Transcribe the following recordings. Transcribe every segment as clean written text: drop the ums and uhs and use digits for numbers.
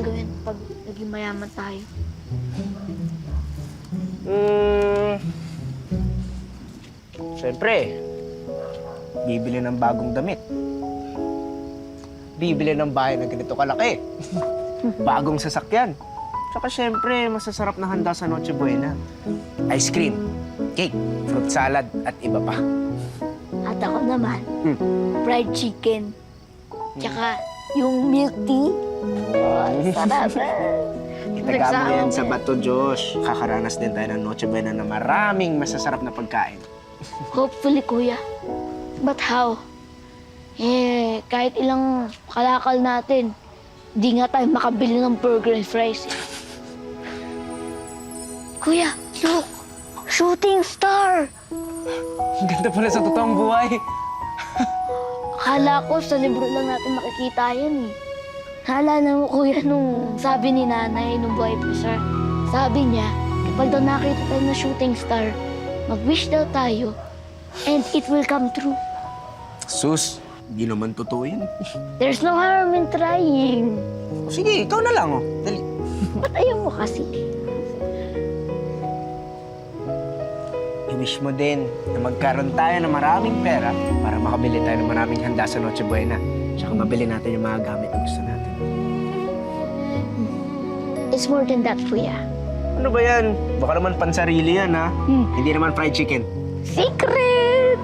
gagawin pag naging mayaman tayo? Siyempre, bibili ng bagong damit. Bibili ng bahay na ganito kalaki. Bagong sasakyan. Tsaka siyempre, masasarap na handa sa Noche Buena. Ice cream, cake, fruit salad, at iba pa. At ako naman, fried chicken. Tsaka yung milk tea. Oh, sarap. Itaga mo yan sa bato, Josh. Kakaranas din tayo ng Noche Buena na maraming masasarap na pagkain. Hopefully, kuya. But how? Kahit ilang kalakal natin, di nga tayo makabili ng burger and fries. Kuya, look! Shooting star! Ang ganda pala sa totoong buhay. Akala ko sa libro lang natin makikita yan eh. Naalala mo, kuya, nung sabi ni nanay nung buhay pa siya, sabi niya, kapag daw nakita tayo na shooting star, mag-wish daw tayo, and it will come true. Sus, di naman totoo yan. There's no harm in trying. Sige, ikaw na lang, oh. Dali. Ba't ayaw mo kasi? I-wish mo din na magkaroon tayo ng maraming pera para makabili tayo ng maraming handa sa Noche Buena. Tsaka mabili natin yung mga gamit na gusto natin. It's more than that, kuya. Ano ba yan? Baka naman pansarili yan, ha? Hindi naman fried chicken. Secret!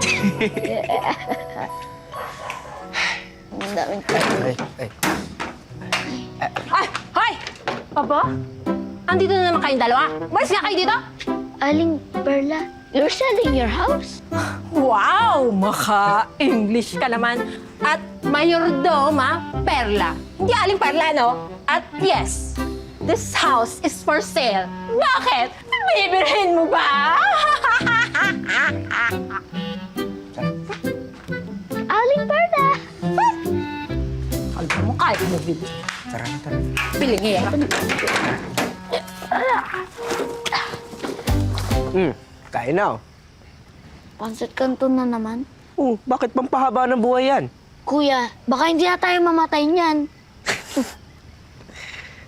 Ang daming tayo. Ay. Ay! Hoy! Papa? Andito na naman kayong dalawa. Malis nga kayo dito! Aling Perla, you're selling your house? Wow! Maka-English ka naman. At mayordoma Perla. Hindi aling Perla, no? At yes, this house is for sale. Bakit? Bibilhin mo ba? Aling Perla! Alam mo, kaya mo bili. Tara. Bili ngayon. Kain na, oh. Pancit Canton na naman. Bakit pampahaba ng buhay yan? Kuya, baka hindi na tayo mamatay niyan.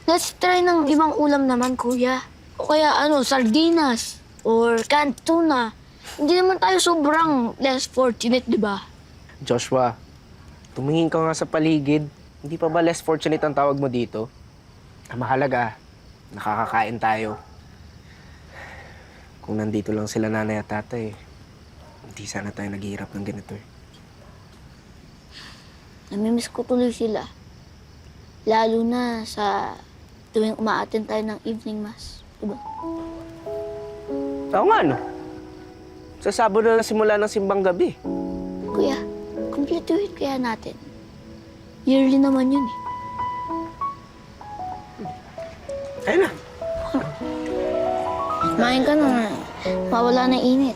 Let's try ng ibang ulam naman, kuya. O kaya sardinas or canned tuna. Hindi naman tayo sobrang less fortunate, di ba? Joshua, tumingin ka nga sa paligid. Hindi pa ba less fortunate ang tawag mo dito? Ang mahalaga, nakakakain tayo. Kung nandito lang sila nanay at tatay, hindi sana tayo naghihirap ng ganito eh. Namimiss ko tuloy sila. Lalo na sa tuwing umaattend tayo ng evening mass. Diba? Oo nga, no? Sa Sabado na simula ng simbang gabi. Kuya, kumpletuhin kaya natin. Yearly naman yun eh. Ayun na. Kumain ka na. Mawala na init.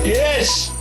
Yes!